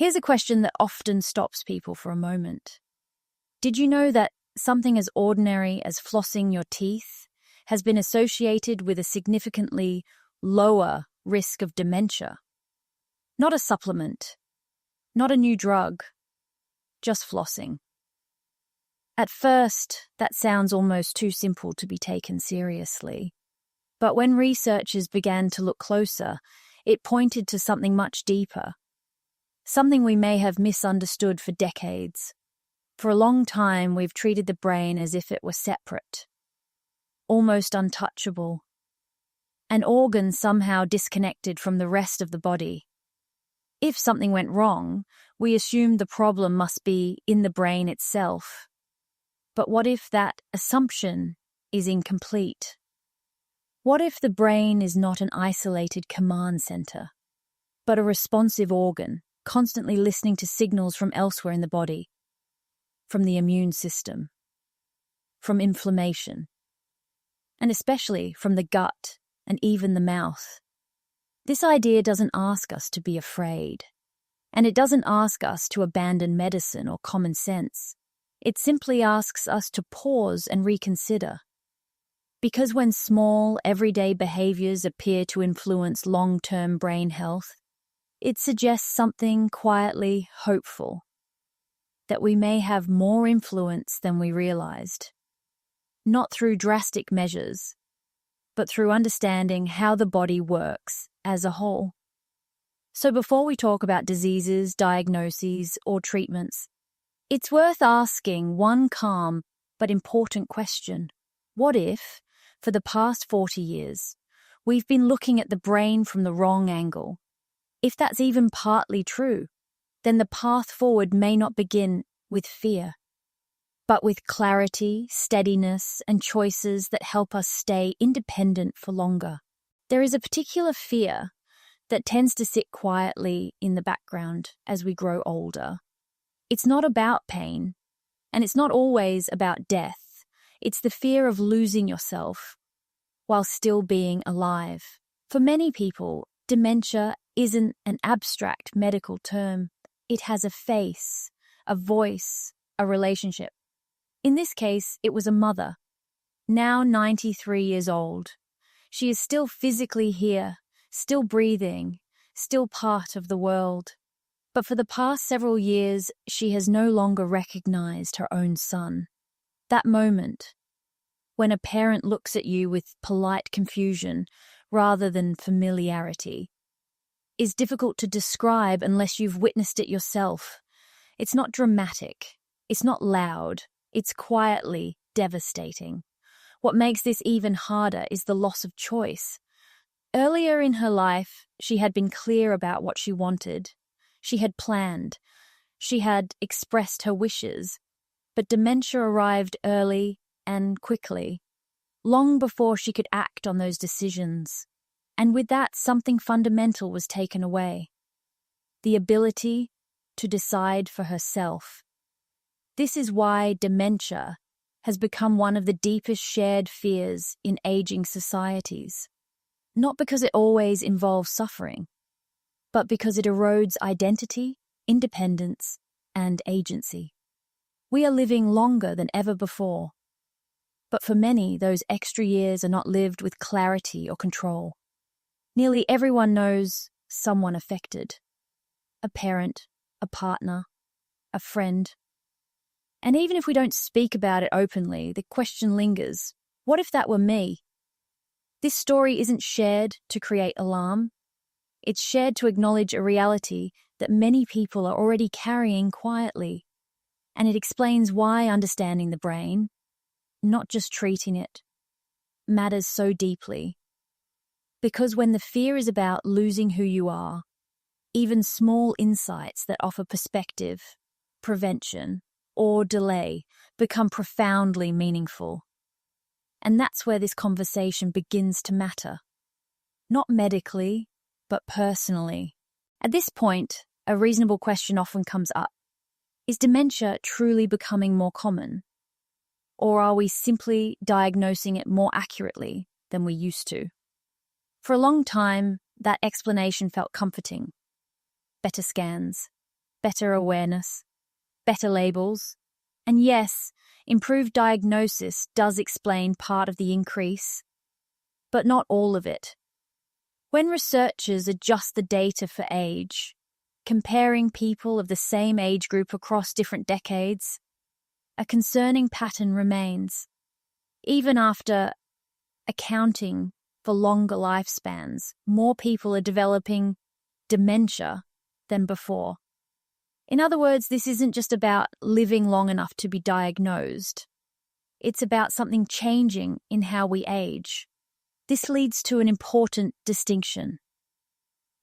Here's a question that often stops people for a moment. Did you know that something as ordinary as flossing your teeth has been associated with a significantly lower risk of dementia? Not a supplement, not a new drug, just flossing. At first, that sounds almost too simple to be taken seriously. But when researchers began to look closer, it pointed to something much deeper. Something we may have misunderstood for decades. For a long time, we've treated the brain as if it were separate, almost untouchable, an organ somehow disconnected from the rest of the body. If something went wrong, we assumed the problem must be in the brain itself. But what if that assumption is incomplete? What if the brain is not an isolated command center, but a responsive organ, constantly listening to signals from elsewhere in the body, from the immune system, from inflammation, and especially from the gut and even the mouth? This idea doesn't ask us to be afraid, and it doesn't ask us to abandon medicine or common sense. It simply asks us to pause and reconsider. Because when small, everyday behaviors appear to influence long-term brain health, it suggests something quietly hopeful, that we may have more influence than we realized, not through drastic measures, but through understanding how the body works as a whole. So before we talk about diseases, diagnoses, or treatments, it's worth asking one calm but important question. What if, for the past 40 years, we've been looking at the brain from the wrong angle? If that's even partly true, then the path forward may not begin with fear, but with clarity, steadiness, and choices that help us stay independent for longer. There is a particular fear that tends to sit quietly in the background as we grow older. It's not about pain, and it's not always about death. It's the fear of losing yourself while still being alive. For many people, dementia isn't an abstract medical term. It has a face, a voice, a relationship. In this case, it was a mother, now 93 years old. She is still physically here, still breathing, still part of the world. But for the past several years, she has no longer recognized her own son. That moment, when a parent looks at you with polite confusion rather than familiarity, is difficult to describe unless you've witnessed it yourself. It's not dramatic, it's not loud, it's quietly devastating. What makes this even harder is the loss of choice. Earlier in her life, she had been clear about what she wanted. She had planned. She had expressed her wishes. But dementia arrived early and quickly, long before she could act on those decisions. And with that, something fundamental was taken away. The ability to decide for herself. This is why dementia has become one of the deepest shared fears in aging societies. Not because it always involves suffering, but because it erodes identity, independence, and agency. We are living longer than ever before, but for many, those extra years are not lived with clarity or control. Nearly everyone knows someone affected. A parent, a partner, a friend. And even if we don't speak about it openly, the question lingers, what if that were me? This story isn't shared to create alarm. It's shared to acknowledge a reality that many people are already carrying quietly. And it explains why understanding the brain, not just treating it, matters so deeply. Because when the fear is about losing who you are, even small insights that offer perspective, prevention, or delay become profoundly meaningful. And that's where this conversation begins to matter. Not medically, but personally. At this point, a reasonable question often comes up. Is dementia truly becoming more common? Or are we simply diagnosing it more accurately than we used to? For a long time, that explanation felt comforting. Better scans, better awareness, better labels, and yes, improved diagnosis does explain part of the increase, but not all of it. When researchers adjust the data for age, comparing people of the same age group across different decades, a concerning pattern remains. Even after accounting for longer lifespans, more people are developing dementia than before. In other words, this isn't just about living long enough to be diagnosed. It's about something changing in how we age. This leads to an important distinction.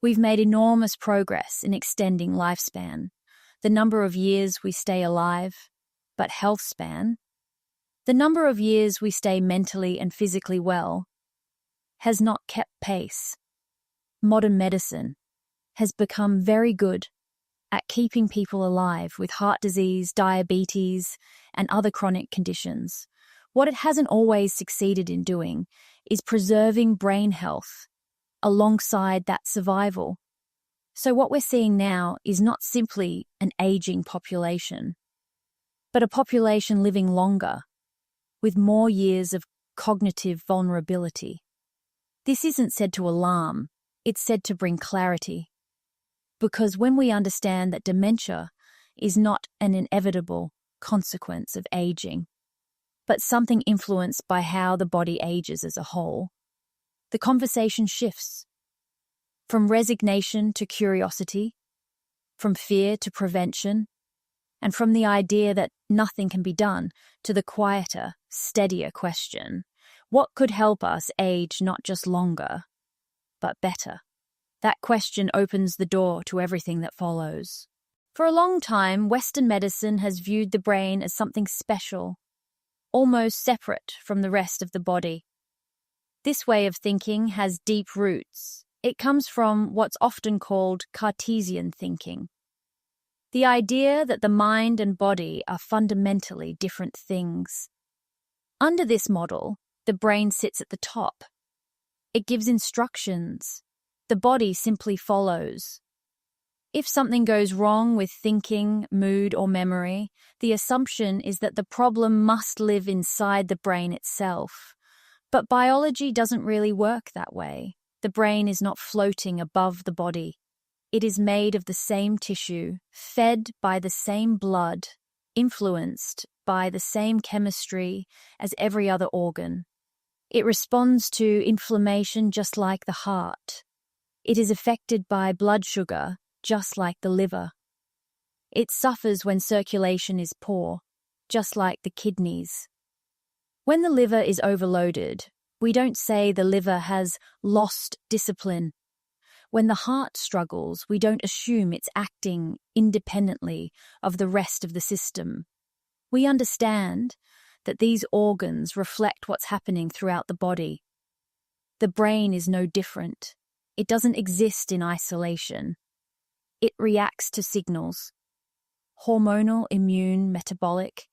We've made enormous progress in extending lifespan, the number of years we stay alive, but health span, the number of years we stay mentally and physically well, has not kept pace. Modern medicine has become very good at keeping people alive with heart disease, diabetes, and other chronic conditions. What it hasn't always succeeded in doing is preserving brain health alongside that survival. So what we're seeing now is not simply an aging population, but a population living longer, with more years of cognitive vulnerability. This isn't said to alarm, it's said to bring clarity. Because when we understand that dementia is not an inevitable consequence of aging, but something influenced by how the body ages as a whole, the conversation shifts. From resignation to curiosity, from fear to prevention, and from the idea that nothing can be done to the quieter, steadier question, what could help us age not just longer, but better? That question opens the door to everything that follows. For a long time, Western medicine has viewed the brain as something special, almost separate from the rest of the body. This way of thinking has deep roots. It comes from what's often called Cartesian thinking. The idea that the mind and body are fundamentally different things. Under this model, the brain sits at the top. It gives instructions. The body simply follows. If something goes wrong with thinking, mood, or memory, the assumption is that the problem must live inside the brain itself. But biology doesn't really work that way. The brain is not floating above the body. It is made of the same tissue, fed by the same blood, influenced by the same chemistry as every other organ. It responds to inflammation just like the heart. It is affected by blood sugar, just like the liver. It suffers when circulation is poor, just like the kidneys. When the liver is overloaded, we don't say the liver has lost discipline. When the heart struggles, we don't assume it's acting independently of the rest of the system. We understand that these organs reflect what's happening throughout the body. The brain is no different. It doesn't exist in isolation. It reacts to signals, hormonal, immune, metabolic,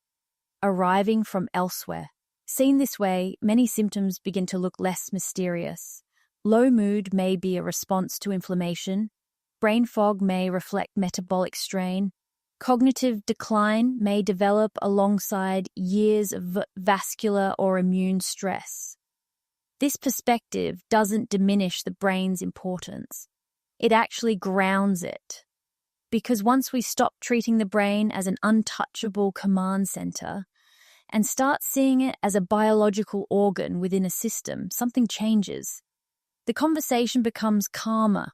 arriving from elsewhere. Seen this way, many symptoms begin to look less mysterious. Low mood may be a response to inflammation. Brain fog may reflect metabolic strain. Cognitive decline may develop alongside years of vascular or immune stress. This perspective doesn't diminish the brain's importance. It actually grounds it. Because once we stop treating the brain as an untouchable command center and start seeing it as a biological organ within a system, something changes. The conversation becomes calmer,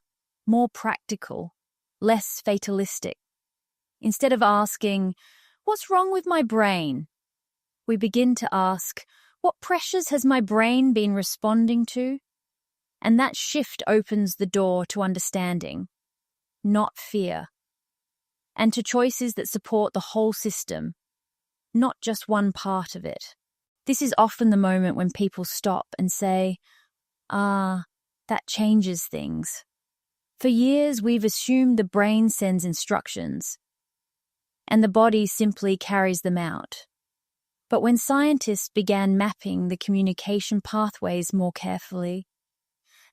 more practical, less fatalistic. Instead of asking, "What's wrong with my brain?" we begin to ask, "What pressures has my brain been responding to?" And that shift opens the door to understanding, not fear, and to choices that support the whole system, not just one part of it. This is often the moment when people stop and say, that changes things. For years, we've assumed the brain sends instructions, and the body simply carries them out. But when scientists began mapping the communication pathways more carefully,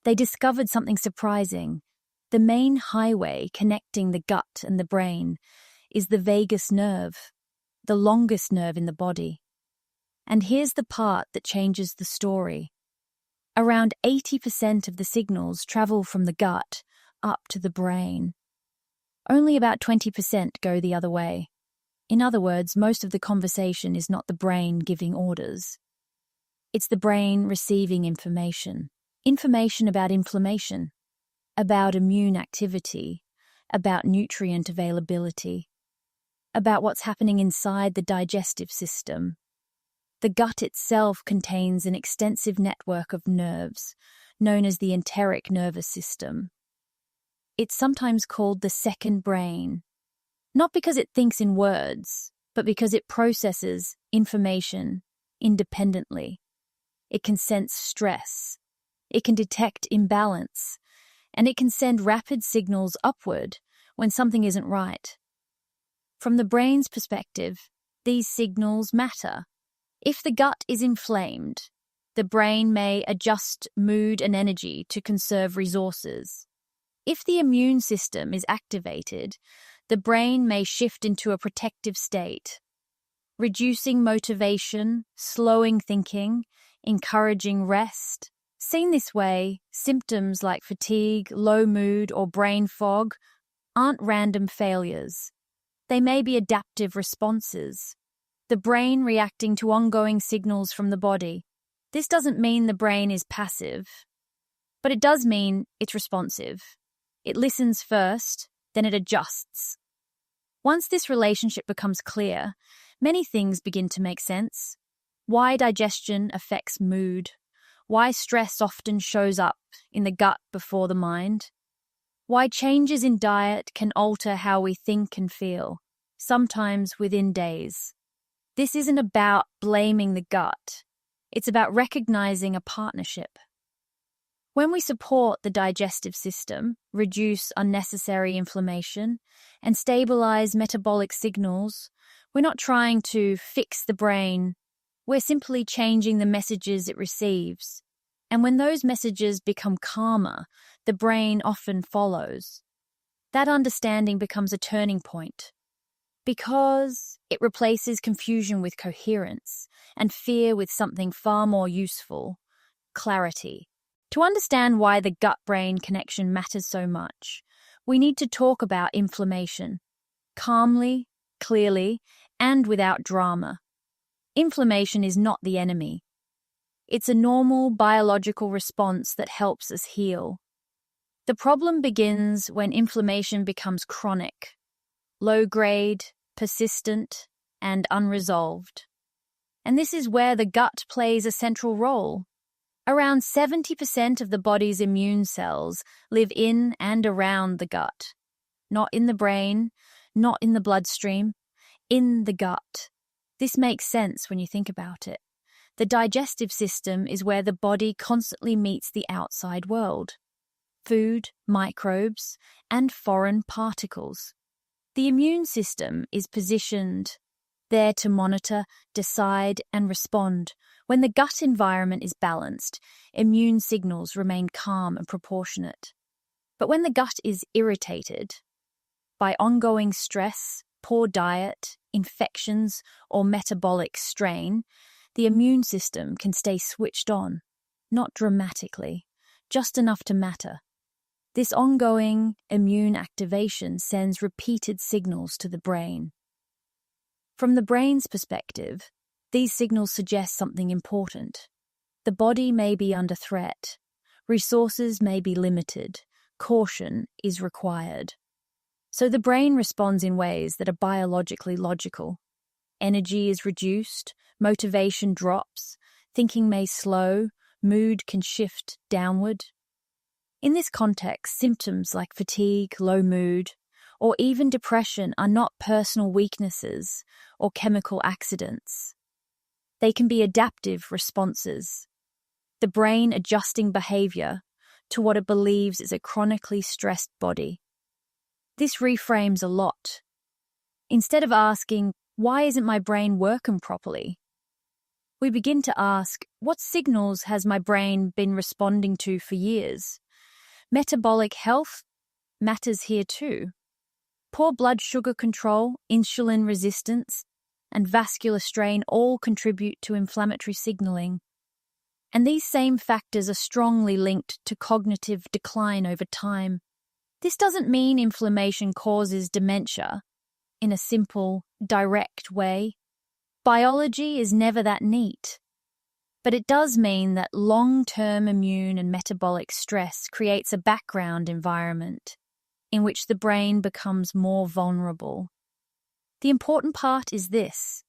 they discovered something surprising. The main highway connecting the gut and the brain is the vagus nerve, the longest nerve in the body. And here's the part that changes the story. Around 80% of the signals travel from the gut up to the brain. Only about 20% go the other way. In other words, most of the conversation is not the brain giving orders. It's the brain receiving information. Information about inflammation, about immune activity, about nutrient availability, about what's happening inside the digestive system. The gut itself contains an extensive network of nerves, known as the enteric nervous system. It's sometimes called the second brain, not because it thinks in words, but because it processes information independently. It can sense stress, it can detect imbalance, and it can send rapid signals upward when something isn't right. From the brain's perspective, these signals matter. If the gut is inflamed, the brain may adjust mood and energy to conserve resources. If the immune system is activated, the brain may shift into a protective state, reducing motivation, slowing thinking, encouraging rest. Seen this way, symptoms like fatigue, low mood, or brain fog aren't random failures. They may be adaptive responses, the brain reacting to ongoing signals from the body. This doesn't mean the brain is passive, but it does mean it's responsive. It listens first, then it adjusts. Once this relationship becomes clear, many things begin to make sense. Why digestion affects mood, why stress often shows up in the gut before the mind, why changes in diet can alter how we think and feel, sometimes within days. This isn't about blaming the gut. It's about recognizing a partnership. When we support the digestive system, reduce unnecessary inflammation, and stabilize metabolic signals, we're not trying to fix the brain. We're simply changing the messages it receives. And when those messages become calmer, the brain often follows. That understanding becomes a turning point, because it replaces confusion with coherence and fear with something far more useful: clarity. To understand why the gut-brain connection matters so much, we need to talk about inflammation, calmly, clearly, and without drama. Inflammation is not the enemy. It's a normal biological response that helps us heal. The problem begins when inflammation becomes chronic, low-grade, persistent, and unresolved. And this is where the gut plays a central role. Around 70% of the body's immune cells live in and around the gut. Not in the brain, not in the bloodstream, in the gut. This makes sense when you think about it. The digestive system is where the body constantly meets the outside world: food, microbes, and foreign particles. The immune system is positioned there to monitor, decide, and respond. When the gut environment is balanced, immune signals remain calm and proportionate. But when the gut is irritated by ongoing stress, poor diet, infections, or metabolic strain, the immune system can stay switched on, not dramatically, just enough to matter. This ongoing immune activation sends repeated signals to the brain. From the brain's perspective, these signals suggest something important. The body may be under threat, resources may be limited, caution is required. So the brain responds in ways that are biologically logical. Energy is reduced, motivation drops, thinking may slow, mood can shift downward. In this context, symptoms like fatigue, low mood, or even depression are not personal weaknesses or chemical accidents. They can be adaptive responses, the brain adjusting behavior to what it believes is a chronically stressed body. This reframes a lot. Instead of asking, "Why isn't my brain working properly?" we begin to ask, "What signals has my brain been responding to for years?" Metabolic health? matters here too. Poor blood sugar control, insulin resistance, and vascular strain all contribute to inflammatory signaling. And these same factors are strongly linked to cognitive decline over time. This doesn't mean inflammation causes dementia in a simple, direct way. Biology is never that neat. But it does mean that long-term immune and metabolic stress creates a background environment in which the brain becomes more vulnerable. The important part is this: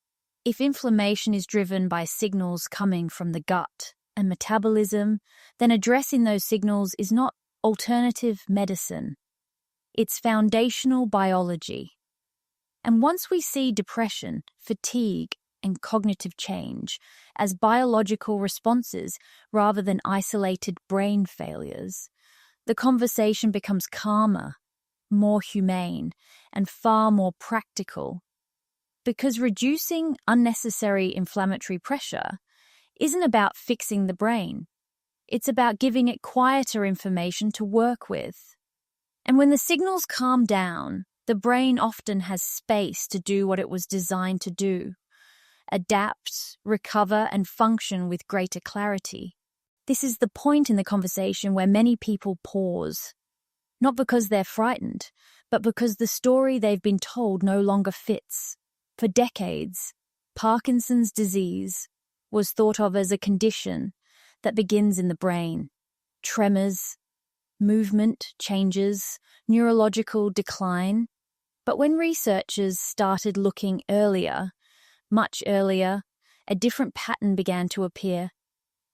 if inflammation is driven by signals coming from the gut and metabolism, then addressing those signals is not alternative medicine. It's foundational biology. And once we see depression, fatigue, and cognitive change as biological responses rather than isolated brain failures, the conversation becomes calmer, more humane, and far more practical. Because reducing unnecessary inflammatory pressure isn't about fixing the brain. It's about giving it quieter information to work with. And when the signals calm down, the brain often has space to do what it was designed to do: adapt, recover, and function with greater clarity. This is the point in the conversation where many people pause, not because they're frightened, but because the story they've been told no longer fits. For decades, Parkinson's disease was thought of as a condition that begins in the brain. Tremors, movement changes, neurological decline. But when researchers started looking earlier, much earlier, a different pattern began to appear.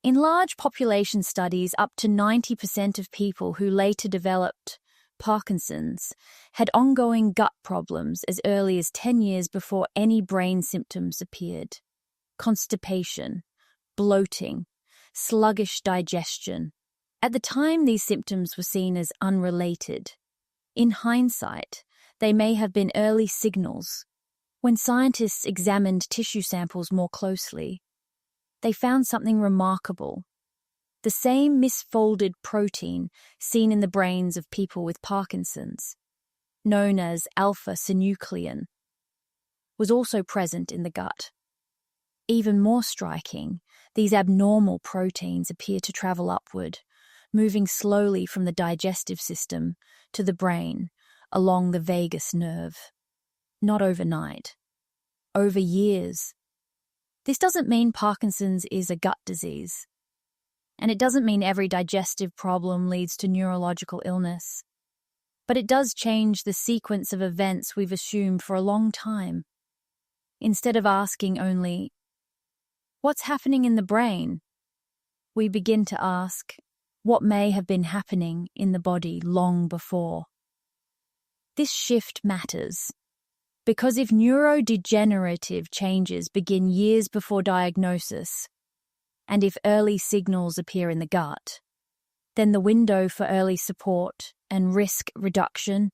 In large population studies, up to 90% of people who later developed Parkinson's had ongoing gut problems as early as 10 years before any brain symptoms appeared. Constipation, bloating, sluggish digestion. At the time, these symptoms were seen as unrelated. In hindsight, they may have been early signals. When scientists examined tissue samples more closely, they found something remarkable. The same misfolded protein seen in the brains of people with Parkinson's, known as alpha-synuclein, was also present in the gut. Even more striking, these abnormal proteins appear to travel upward, moving slowly from the digestive system to the brain along the vagus nerve. Not overnight, over years. This doesn't mean Parkinson's is a gut disease. And it doesn't mean every digestive problem leads to neurological illness. But it does change the sequence of events we've assumed for a long time. Instead of asking only, what's happening in the brain? We begin to ask, what may have been happening in the body long before? This shift matters, because if neurodegenerative changes begin years before diagnosis, and if early signals appear in the gut, then the window for early support and risk reduction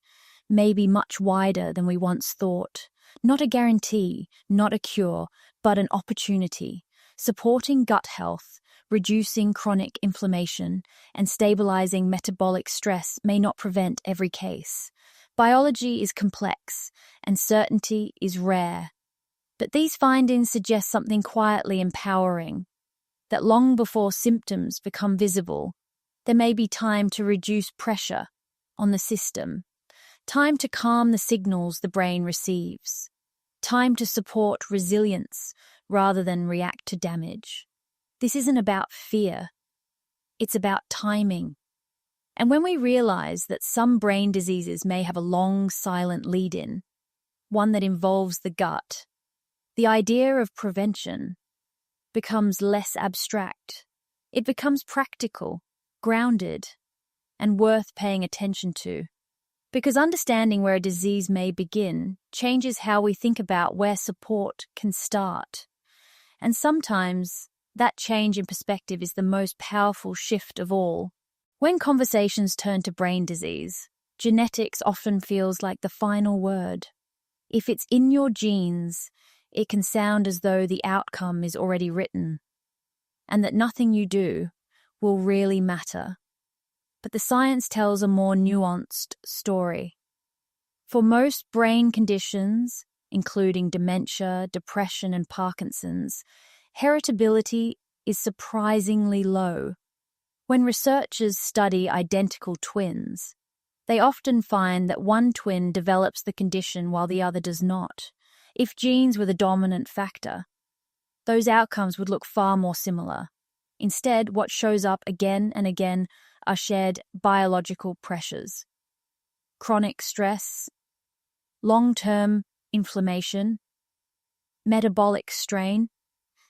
may be much wider than we once thought. Not a guarantee, not a cure, but an opportunity. Supporting gut health, reducing chronic inflammation, and stabilizing metabolic stress may not prevent every case. Biology is complex, and certainty is rare. But these findings suggest something quietly empowering, that long before symptoms become visible, there may be time to reduce pressure on the system, time to calm the signals the brain receives, time to support resilience rather than react to damage. This isn't about fear, it's about timing. And when we realize that some brain diseases may have a long, silent lead-in, one that involves the gut, the idea of prevention becomes less abstract. It becomes practical, grounded, and worth paying attention to. Because understanding where a disease may begin changes how we think about where support can start. And sometimes that change in perspective is the most powerful shift of all. When conversations turn to brain disease, genetics often feels like the final word. If it's in your genes, it can sound as though the outcome is already written, and that nothing you do will really matter. but the science tells a more nuanced story. For most brain conditions, including dementia, depression, and Parkinson's, heritability is surprisingly low. When researchers study identical twins, they often find that one twin develops the condition while the other does not. If genes were the dominant factor, those outcomes would look far more similar. Instead, what shows up again and again are shared biological pressures. Chronic stress, long-term inflammation, metabolic strain.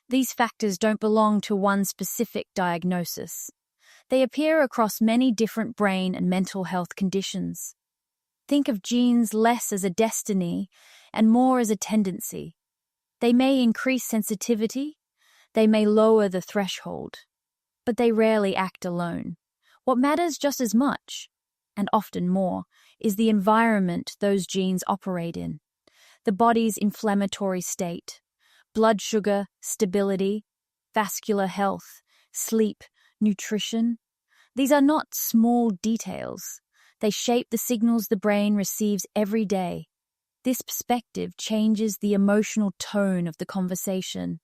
These factors don't belong to one specific diagnosis. They appear across many different brain and mental health conditions. Think of genes less as a destiny and more as a tendency. They may increase sensitivity, they may lower the threshold, but they rarely act alone. What matters just as much, and often more, is the environment those genes operate in. The body's inflammatory state, blood sugar stability, vascular health, sleep, nutrition. These are not small details. They shape the signals the brain receives every day. This perspective changes the emotional tone of the conversation.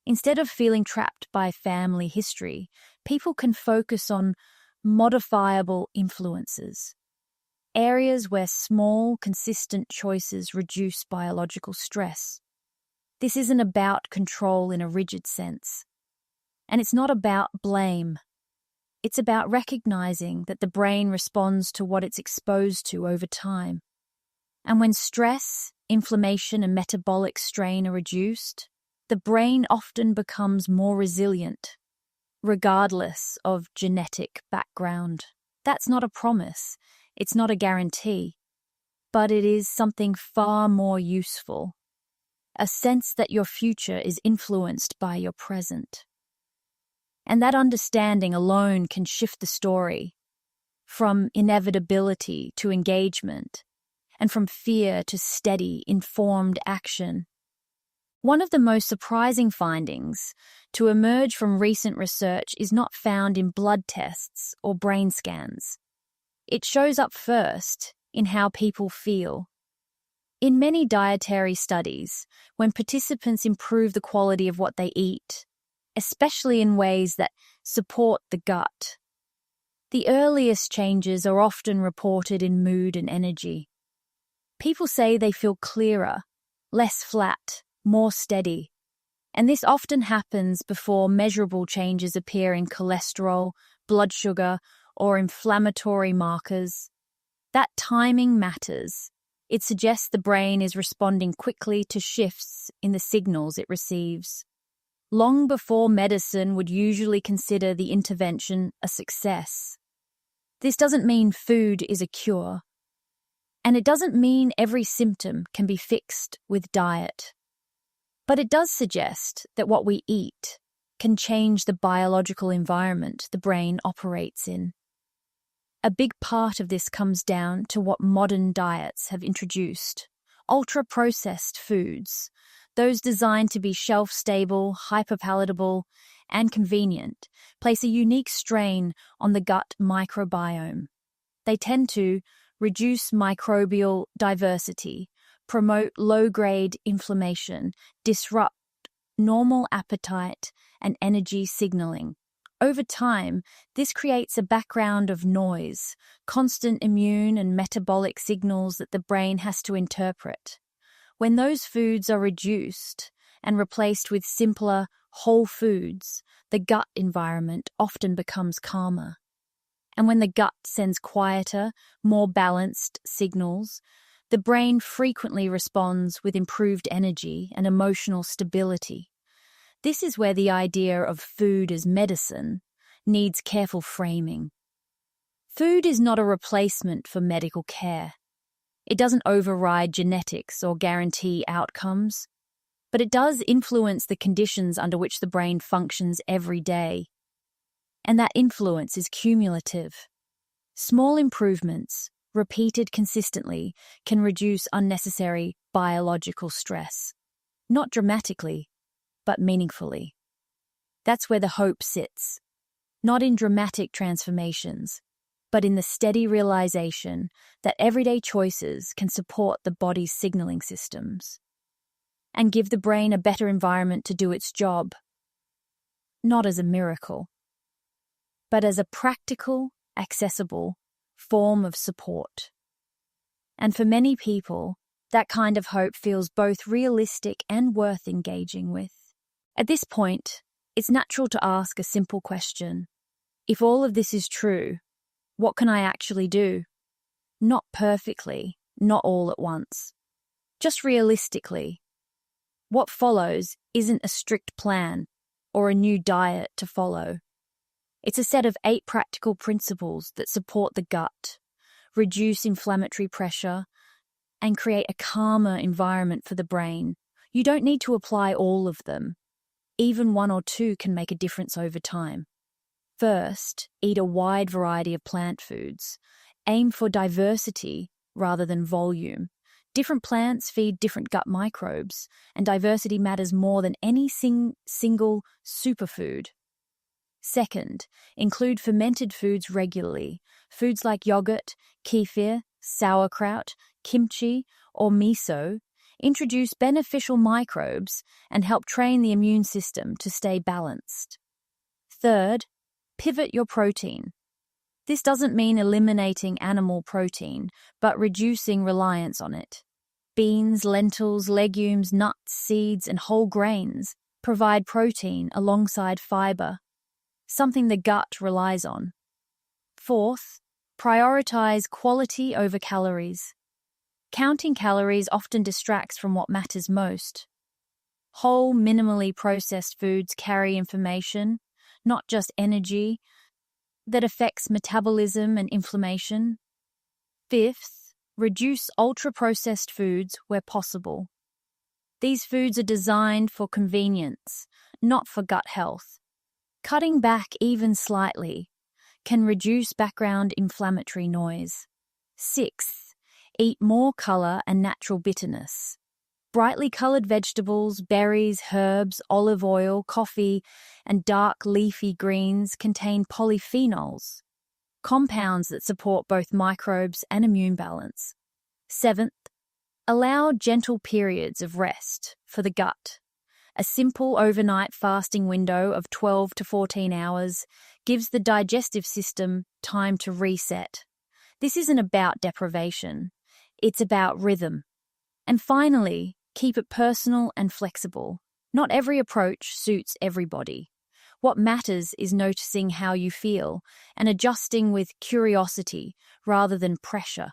Instead of feeling trapped by family history, people can focus on modifiable influences, areas where small, consistent choices reduce biological stress. This isn't about control in a rigid sense, and it's not about blame. It's about recognizing that the brain responds to what it's exposed to over time. And when stress, inflammation, and metabolic strain are reduced, the brain often becomes more resilient, regardless of genetic background. That's not a promise, it's not a guarantee, but it is something far more useful. A sense that your future is influenced by your present. And that understanding alone can shift the story from inevitability to engagement, and from fear to steady, informed action. One of the most surprising findings to emerge from recent research is not found in blood tests or brain scans. It shows up first in how people feel. In many dietary studies, when participants improve the quality of what they eat, especially in ways that support the gut, the earliest changes are often reported in mood and energy. People say they feel clearer, less flat, more steady, and this often happens before measurable changes appear in cholesterol, blood sugar, or inflammatory markers. That timing matters. It suggests the brain is responding quickly to shifts in the signals it receives. Long before medicine would usually consider the intervention a success. This doesn't mean food is a cure. And it doesn't mean every symptom can be fixed with diet. But it does suggest that what we eat can change the biological environment the brain operates in. A big part of this comes down to what modern diets have introduced. Ultra-processed foods, those designed to be shelf-stable, hyperpalatable, and convenient, place a unique strain on the gut microbiome. They tend to reduce microbial diversity, promote low-grade inflammation, disrupt normal appetite and energy signaling. Over time, this creates a background of noise, constant immune and metabolic signals that the brain has to interpret. When those foods are reduced and replaced with simpler, whole foods, the gut environment often becomes calmer. And when the gut sends quieter, more balanced signals, the brain frequently responds with improved energy and emotional stability. This is where the idea of food as medicine needs careful framing. Food is not a replacement for medical care. It doesn't override genetics or guarantee outcomes, but it does influence the conditions under which the brain functions every day. And that influence is cumulative. Small improvements, repeated consistently, can reduce unnecessary biological stress. Not dramatically, but meaningfully. That's where the hope sits. Not in dramatic transformations, but in the steady realization that everyday choices can support the body's signaling systems and give the brain a better environment to do its job, not as a miracle, but as a practical, accessible form of support. And for many people, that kind of hope feels both realistic and worth engaging with. At this point, it's natural to ask a simple question. If all of this is true, what can I actually do? Not perfectly, not all at once. Just realistically. What follows isn't a strict plan or a new diet to follow. It's a set of 8 practical principles that support the gut, reduce inflammatory pressure, and create a calmer environment for the brain. You don't need to apply all of them. Even 1 or 2 can make a difference over time. First, eat a wide variety of plant foods. Aim for diversity rather than volume. Different plants feed different gut microbes, and diversity matters more than any single superfood. Second, include fermented foods regularly. Foods like yogurt, kefir, sauerkraut, kimchi, or miso introduce beneficial microbes and help train the immune system to stay balanced. Third, pivot your protein. This doesn't mean eliminating animal protein, but reducing reliance on it. Beans, lentils, legumes, nuts, seeds, and whole grains provide protein alongside fiber, something the gut relies on. Fourth, prioritize quality over calories. Counting calories often distracts from what matters most. Whole, minimally processed foods carry information, not just energy, that affects metabolism and inflammation. Fifth, reduce ultra-processed foods where possible. These foods are designed for convenience, not for gut health. Cutting back even slightly can reduce background inflammatory noise. Sixth, eat more color and natural bitterness. Brightly colored vegetables, berries, herbs, olive oil, coffee, and dark leafy greens contain polyphenols, compounds that support both microbes and immune balance. Seventh, allow gentle periods of rest for the gut. A simple overnight fasting window of 12 to 14 hours gives the digestive system time to reset. This isn't about deprivation, it's about rhythm. And finally, keep it personal and flexible. Not every approach suits everybody. What matters is noticing how you feel and adjusting with curiosity rather than pressure.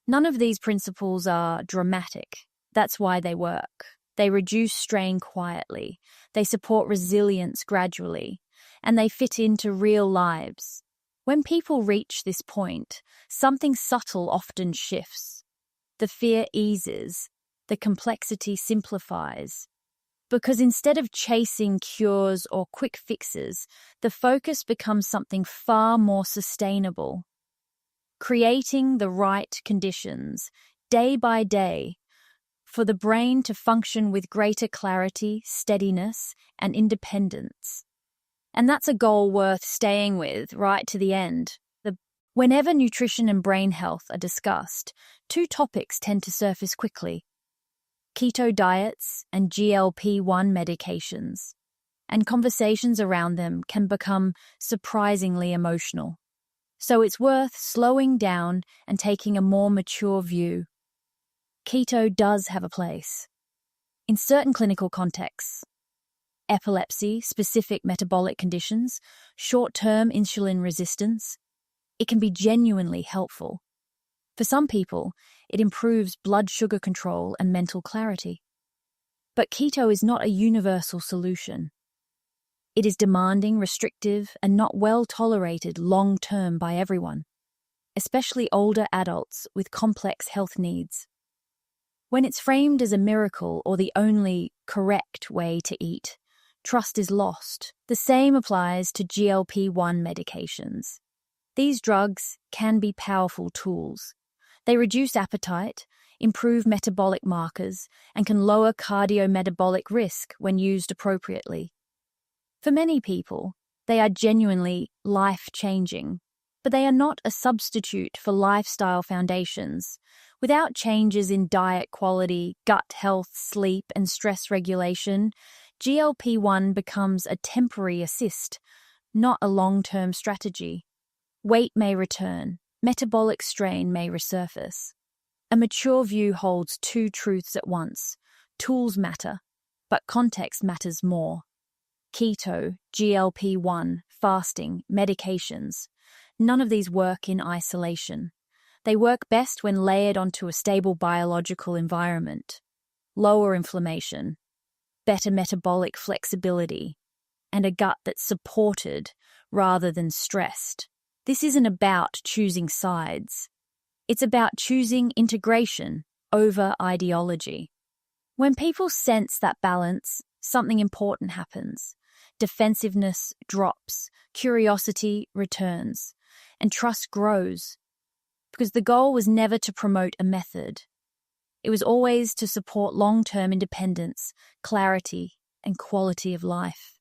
None of these principles are dramatic. That's why they work. They reduce strain quietly, they support resilience gradually, and they fit into real lives. When people reach this point, something subtle often shifts. The fear eases, the complexity simplifies. Because instead of chasing cures or quick fixes, the focus becomes something far more sustainable. Creating the right conditions, day by day, for the brain to function with greater clarity, steadiness, and independence. And that's a goal worth staying with right to the end. Whenever nutrition and brain health are discussed, 2 topics tend to surface quickly: keto diets and GLP-1 medications. And conversations around them can become surprisingly emotional. So it's worth slowing down and taking a more mature view. Keto does have a place. In certain clinical contexts, epilepsy, specific metabolic conditions, short-term insulin resistance, it can be genuinely helpful. For some people, it improves blood sugar control and mental clarity. But keto is not a universal solution. It is demanding, restrictive, and not well tolerated long-term by everyone, especially older adults with complex health needs. When it's framed as a miracle or the only correct way to eat, trust is lost. The same applies to GLP-1 medications. These drugs can be powerful tools. They reduce appetite, improve metabolic markers, and can lower cardiometabolic risk when used appropriately. For many people, they are genuinely life-changing, but they are not a substitute for lifestyle foundations. Without changes in diet quality, gut health, sleep, and stress regulation, GLP-1 becomes a temporary assist, not a long-term strategy. Weight may return, metabolic strain may resurface. A mature view holds two truths at once. Tools matter, but context matters more. Keto, GLP-1, fasting, medications. None of these work in isolation. They work best when layered onto a stable biological environment. Lower inflammation, better metabolic flexibility, and a gut that's supported rather than stressed. This isn't about choosing sides. It's about choosing integration over ideology. When people sense that balance, something important happens. Defensiveness drops, curiosity returns, and trust grows. Because the goal was never to promote a method. It was always to support long-term independence, clarity, and quality of life.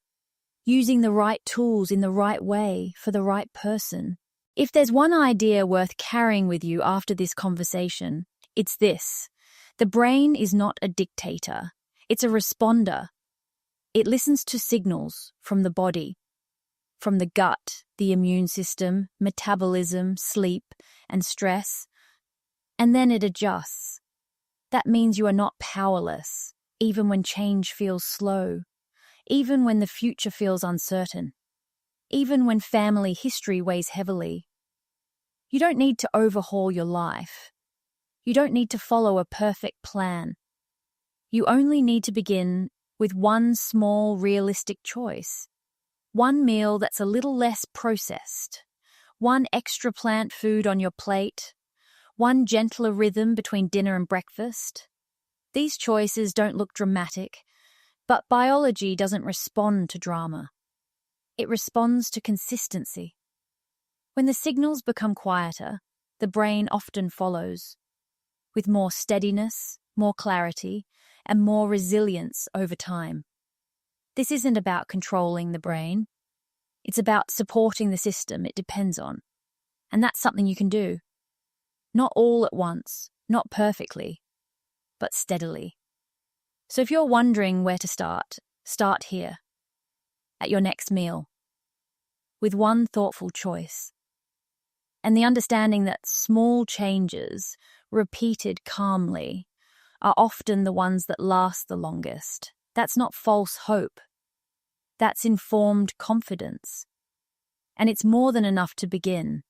Using the right tools in the right way for the right person. If there's one idea worth carrying with you after this conversation, it's this. The brain is not a dictator. It's a responder. It listens to signals from the body, from the gut, the immune system, metabolism, sleep, and stress, and then it adjusts. That means you are not powerless, even when change feels slow, even when the future feels uncertain, even when family history weighs heavily. You don't need to overhaul your life. You don't need to follow a perfect plan. You only need to begin with one small, realistic choice. One meal that's a little less processed. One extra plant food on your plate. One gentler rhythm between dinner and breakfast. These choices don't look dramatic, but biology doesn't respond to drama. It responds to consistency. When the signals become quieter, the brain often follows, with more steadiness, more clarity, and more resilience over time. This isn't about controlling the brain. It's about supporting the system it depends on. And that's something you can do. Not all at once, not perfectly, but steadily. So if you're wondering where to start here, at your next meal, with one thoughtful choice. And the understanding that small changes, repeated calmly, are often the ones that last the longest. That's not false hope. That's informed confidence. And it's more than enough to begin.